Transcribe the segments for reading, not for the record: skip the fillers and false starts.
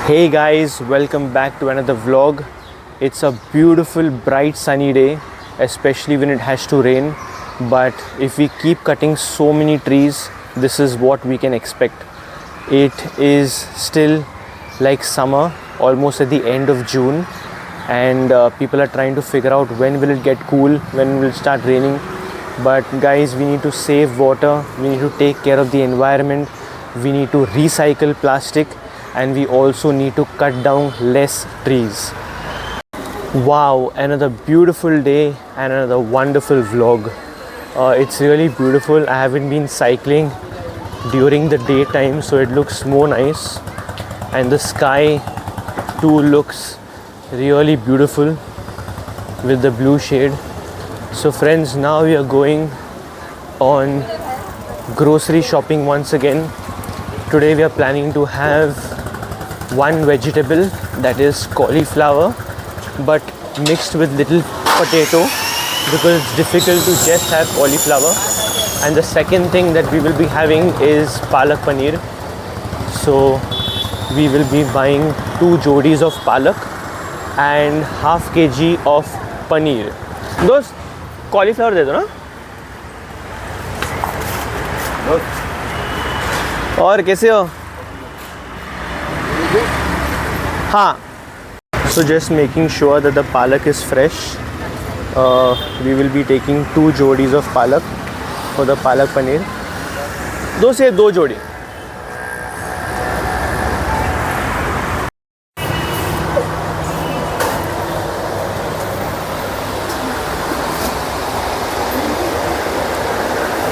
Hey guys, welcome back to another vlog. It's a beautiful bright sunny day, especially when it has to rain. But if we keep cutting so many trees, this is what we can expect. It is still like summer, almost at the end of June, and people are trying to figure out when will it get cool, when will it start raining. But guys, we need to save water, we need to take care of the environment, we need to recycle plastic, and we also need to cut down less trees. Wow, another beautiful day and another wonderful vlog. It's really beautiful. I haven't been cycling during the daytime, so it looks more nice, and the sky too looks really beautiful with the blue shade. So friends, now we are going on grocery shopping once again. Today we are planning to have one vegetable, that is cauliflower, but mixed with little potato because it's difficult to just have cauliflower. And the second thing that we will be having is palak paneer. So we will be buying 2 jodis of palak and half kg of paneer. दोस्त cauliflower दे दो ना. और कैसे हो? हाँ. So just making sure that the palak is fresh. We will be taking 2 jodis of palak for the palak paneer. 2 से 2 जोड़ी.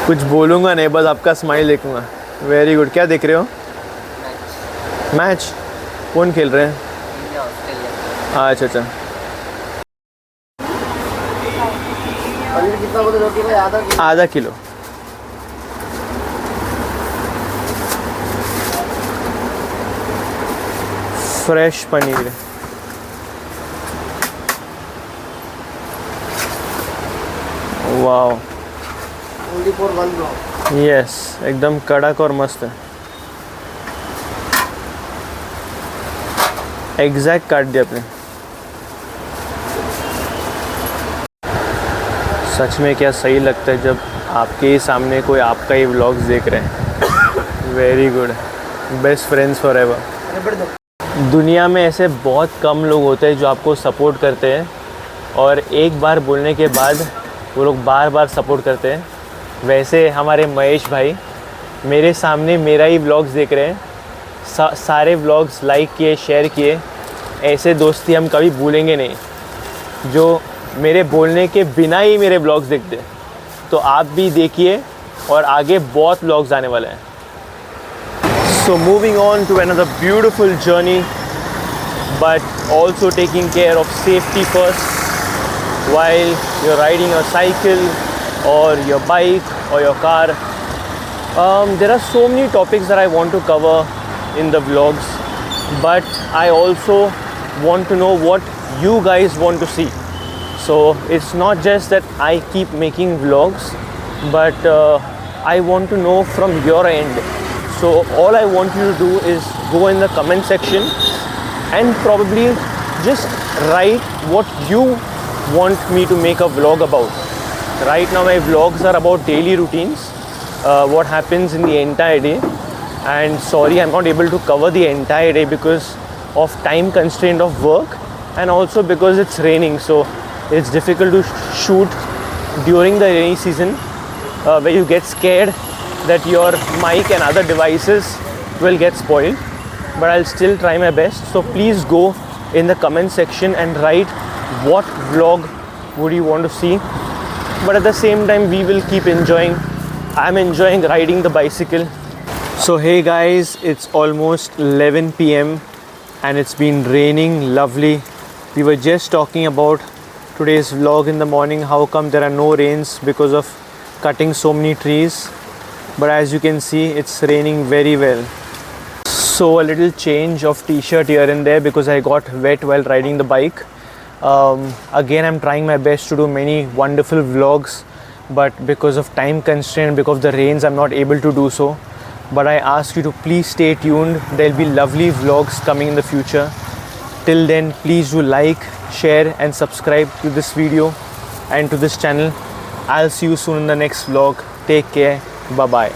कुछ बोलूँगा नहीं, बस आपका स्माइल देखूँगा. Very good. क्या देख रहे हो? मैच. कौन खेल रहे हैं? अच्छा अच्छा. आधा kilo. Fresh paneer. Wow. Yes, एकदम कड़क और मस्त है. एग्जैक्ट काट दिया आपने. सच में क्या सही लगता है जब आपके ही सामने कोई आपका ही व्लॉग्स देख रहे हैं. Very good. Best friends for ever. दुनिया में ऐसे बहुत कम लोग होते हैं जो आपको सपोर्ट करते हैं और एक बार बोलने के बाद वो लोग बार बार सपोर्ट करते हैं. वैसे हमारे महेश भाई मेरे सामने मेरा ही व्लॉग्स देख रहे हैं. सारे व्लॉग्स लाइक किए, शेयर किए. ऐसे दोस्ती हम कभी भूलेंगे नहीं जो मेरे बोलने के बिना ही मेरे व्लॉग्स देखते हैं. तो आप भी देखिए और आगे बहुत व्लॉग्स आने वाले हैं. So moving on to another beautiful journey, but also taking care of safety first while you're riding a cycle or your bike or your car. There are so many topics that I want to cover in the vlogs, but I also want to know what you guys want to see. So it's not just that I keep making vlogs, but I want to know from your end. So all I want you to do is go in the comment section and probably just write what you want me to make a vlog about. Right now my vlogs are about daily routines, what happens in the entire day, and sorry I'm not able to cover the entire day because of time constraint of work and also because it's raining, so it's difficult to shoot during the rainy season where you get scared that your mic and other devices will get spoiled. But I'll still try my best, so please go in the comment section and write what vlog would you want to see. But at the same time we will keep enjoying. I'm enjoying riding the bicycle. So hey guys, it's almost 11 p.m. and it's been raining lovely. We were just talking about today's vlog in the morning, how come there are no rains because of cutting so many trees. But as you can see, it's raining very well. So a little change of t-shirt here and there because I got wet while riding the bike. Again, I'm trying my best to do many wonderful vlogs, but because of time constraint, because of the rains, I'm not able to do so. but I ask you to please stay tuned. There'll be lovely vlogs coming in the future. Till then, please do like, share and subscribe to this video and to this channel. I'll see you soon in the next vlog. Take care. Bye bye.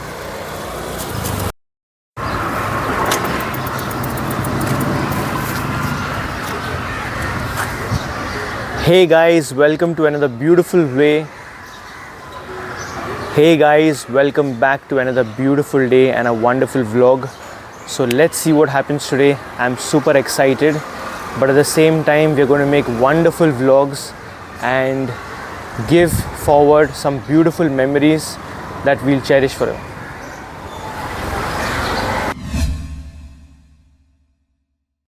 Hey guys, welcome to another beautiful day. Hey guys, welcome back to another beautiful day and a wonderful vlog. So let's see what happens today. I'm super excited, but at the same time we're going to make wonderful vlogs and give forward some beautiful memories that we'll cherish forever.